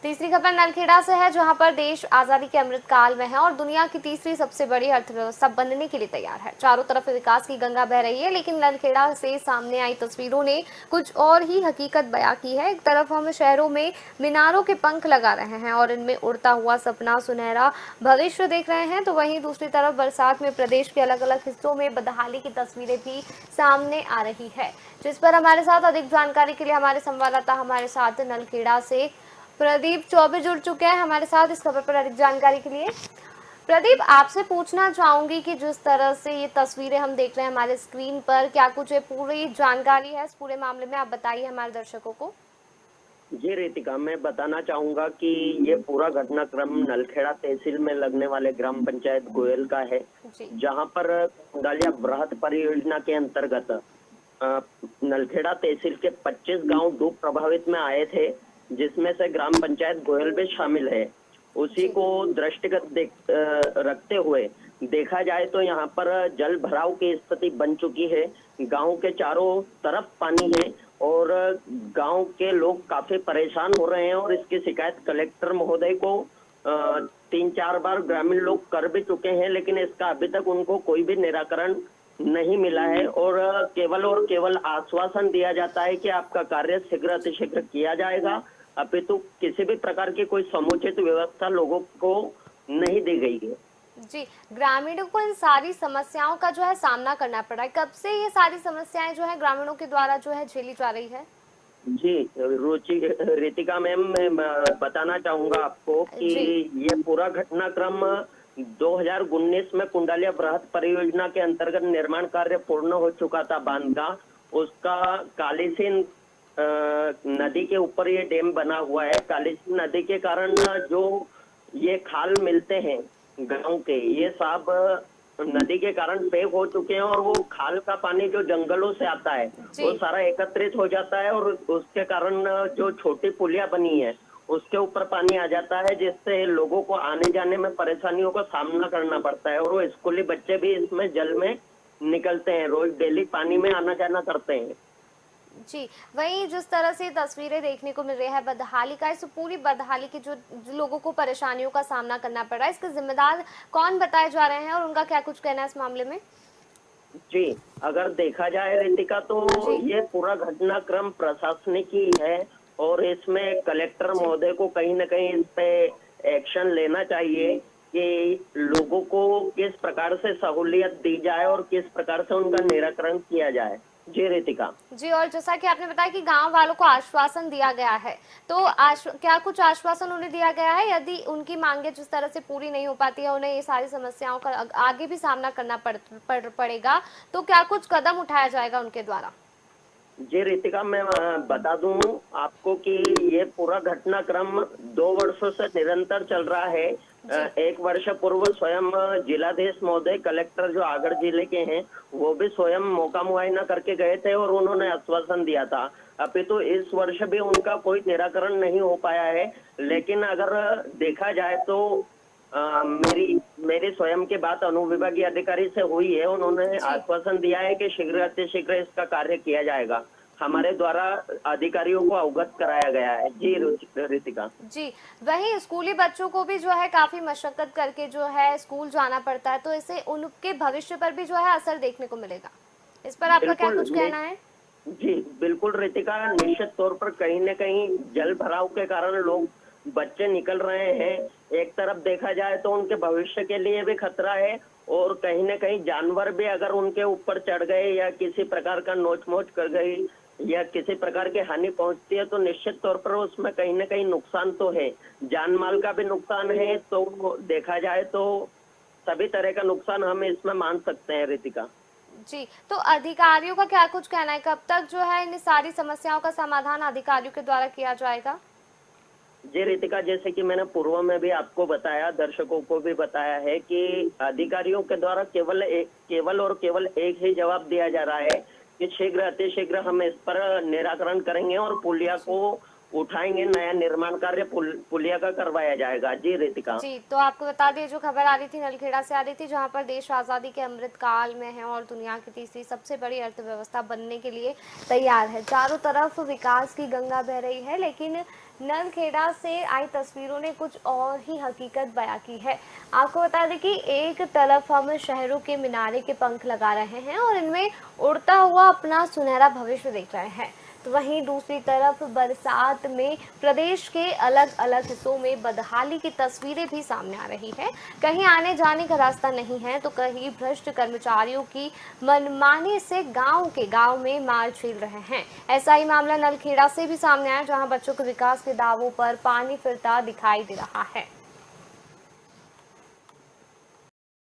तीसरी खबर नलखेड़ा से है, जहां पर देश आजादी के अमृत काल में है और दुनिया की तीसरी सबसे बड़ी अर्थव्यवस्था बनने के लिए तैयार है। चारों तरफ विकास की गंगा बह रही है, लेकिन नलखेड़ा से सामने आई तस्वीरों ने कुछ और ही हकीकत बयां की है। एक तरफ हम शहरों में मीनारों के पंख लगा रहे हैं और इनमें उड़ता हुआ सपना, सुनहरा भविष्य देख रहे हैं, तो वहीं दूसरी तरफ बरसात में प्रदेश के अलग अलग हिस्सों में बदहाली की तस्वीरें भी सामने आ रही है, जिस पर हमारे साथ अधिक जानकारी के लिए हमारे संवाददाता हमारे साथ नलखेड़ा से प्रदीप चौबे जुड़ चुके हैं हमारे साथ इस खबर पर अधिक जानकारी के लिए। प्रदीप, आपसे पूछना चाहूंगी कि जिस तरह से ये तस्वीरें हम देख रहे हैं हमारे स्क्रीन पर, क्या कुछ पूरी जानकारी है इस पूरे मामले में, आप बताइए हमारे दर्शकों को। जी रितिका, मैं बताना चाहूंगा कि ये पूरा घटनाक्रम नलखेड़ा तहसील में लगने वाले ग्राम पंचायत गोयल का है, जहां पर कुंडालिया वृहद परियोजना के अंतर्गत नलखेड़ा तहसील के 25 गांव डूब प्रभावित में आए थे, जिसमें से ग्राम पंचायत गोयल भी शामिल है। उसी को दृष्टिगत रखते हुए देखा जाए तो यहाँ पर जल भराव की स्थिति बन चुकी है। गांव के चारों तरफ पानी है और गांव के लोग काफी परेशान हो रहे हैं और इसकी शिकायत कलेक्टर महोदय को 3-4 बार ग्रामीण लोग कर भी चुके हैं, लेकिन इसका अभी तक उनको कोई भी निराकरण नहीं मिला है और केवल आश्वासन दिया जाता है कि आपका कार्य शीघ्र अतिशीघ्र किया जाएगा, अपितु किसी भी प्रकार की कोई समुचित व्यवस्था लोगों को नहीं दी गई है। जी, ग्रामीणों को इन सारी समस्याओं का जो है सामना करना पड़ रहा है। कब से ये सारी समस्याएं जो है ग्रामीणों के द्वारा जो है झेली जा रही है? जी रितिका मैम, मैं बताना चाहूंगा आपको कि ये पूरा घटनाक्रम 2019 में कुंडालिया वृहद परियोजना के अंतर्गत निर्माण कार्य पूर्ण हो चुका था बांध का। उसका कालीसिंध नदी के ऊपर ये डैम बना हुआ है। कालीसिंध नदी के कारण जो ये खाल मिलते हैं गांव के, ये सब नदी के कारण पैक हो चुके हैं और वो खाल का पानी जो जंगलों से आता है वो सारा एकत्रित हो जाता है और उसके कारण जो छोटी पुलिया बनी है उसके ऊपर पानी आ जाता है, जिससे लोगों को आने जाने में परेशानियों का सामना करना पड़ता है और वो स्कूली बच्चे भी इसमें जल में निकलते हैं, रोज डेली पानी में आना जाना करते हैं। जी, वहीं जिस तरह से तस्वीरें देखने को मिल रही है बदहाली का, इस पूरी बदहाली की जो लोगों को परेशानियों का सामना करना पड़ रहा है, इसके जिम्मेदार कौन बताए जा रहे हैं और उनका क्या कुछ कहना है इस मामले में? जी, अगर देखा जाए रितिका तो ये पूरा घटनाक्रम प्रशासनिक ही है और इसमें कलेक्टर महोदय को कहीं न कहीं इस पे एक्शन लेना चाहिए कि लोगों को किस प्रकार से सहूलियत दी जाए और किस प्रकार से उनका निराकरण किया जाए। जी रितिका जी, और जैसा कि आपने बताया कि गांव वालों को आश्वासन दिया गया है, तो क्या कुछ आश्वासन उन्हें दिया गया है? यदि उनकी मांगे जिस तरह से पूरी नहीं हो पाती है, उन्हें ये सारी समस्याओं का आगे भी सामना करना पड़ेगा, तो क्या कुछ कदम उठाया जाएगा उनके द्वारा? जी रितिका, मैं बता दूं आपको कि ये पूरा घटनाक्रम 2 वर्षों से निरंतर चल रहा है। 1 वर्ष पूर्व स्वयं जिलाधीश महोदय, कलेक्टर जो आगड़ जिले के हैं, वो भी स्वयं मौका मुआयना करके गए थे और उन्होंने आश्वासन दिया था। अभी तो इस वर्ष भी उनका कोई निराकरण नहीं हो पाया है, लेकिन अगर देखा जाए तो मेरी स्वयं की बात अनुविभागीय अधिकारी से हुई है। उन्होंने आश्वासन दिया है कि शीघ्र अतिशीघ्र इसका कार्य किया जाएगा। हमारे द्वारा अधिकारियों को अवगत कराया गया है। जी रितिका जी, वहीं स्कूली बच्चों को भी जो है काफी मशक्कत करके जो है स्कूल जाना पड़ता है, तो इससे उनके भविष्य पर भी जो है असर देखने को मिलेगा। इस पर आपका क्या कुछ कहना है? जी बिल्कुल रितिका, निश्चित तौर पर कहीं न कहीं जल भराव के कारण लोग बच्चे निकल रहे हैं। एक तरफ देखा जाए तो उनके भविष्य के लिए भी खतरा है और कहीं न कहीं जानवर भी अगर उनके ऊपर चढ़ गए या किसी प्रकार का नोच-मोच कर गई या किसी प्रकार की हानि पहुंचती है तो निश्चित तौर पर उसमें कहीं न कहीं नुकसान तो है, जान माल का भी नुकसान है। तो देखा जाए तो सभी तरह का नुकसान हम इसमें मान सकते हैं रितिका। जी, तो अधिकारियों का क्या कुछ कहना है? कब तक जो है इन सारी समस्याओं का समाधान अधिकारियों के द्वारा किया जाएगा? जी रितिका, जैसे कि मैंने पूर्व में भी आपको बताया, दर्शकों को भी बताया है कि अधिकारियों के द्वारा केवल एक ही जवाब दिया जा रहा है कि शीघ्र अतिशीघ्र हम इस पर निराकरण करेंगे और पुलिया को उठाएंगे, नया निर्माण कार्य पुलिया का करवाया जाएगा। जी रितिका जी, तो आपको बता दें जो खबर आ रही थी नलखेड़ा से आ रही थी, जहां पर देश आज़ादी के अमृत काल में है और दुनिया की तीसरी सबसे बड़ी अर्थव्यवस्था बनने के लिए तैयार है। चारों तरफ विकास की गंगा बह रही है, लेकिन नलखेड़ा से आई तस्वीरों ने कुछ और ही हकीकत बयां की है। आपको बता दें कि एक तरफ हम शहरों के मीनारे के पंख लगा रहे हैं और इनमें उड़ता हुआ अपना सुनहरा भविष्य देख रहे हैं, तो वहीं दूसरी तरफ बरसात में प्रदेश के अलग अलग हिस्सों में बदहाली की तस्वीरें भी सामने आ रही है। कहीं आने जाने का रास्ता नहीं है, तो कहीं भ्रष्ट कर्मचारियों की मनमानी से गांव के गांव में मार झेल रहे हैं। ऐसा ही मामला नलखेड़ा से भी सामने आया, जहां बच्चों के विकास के दावों पर पानी फिरता दिखाई दे रहा है।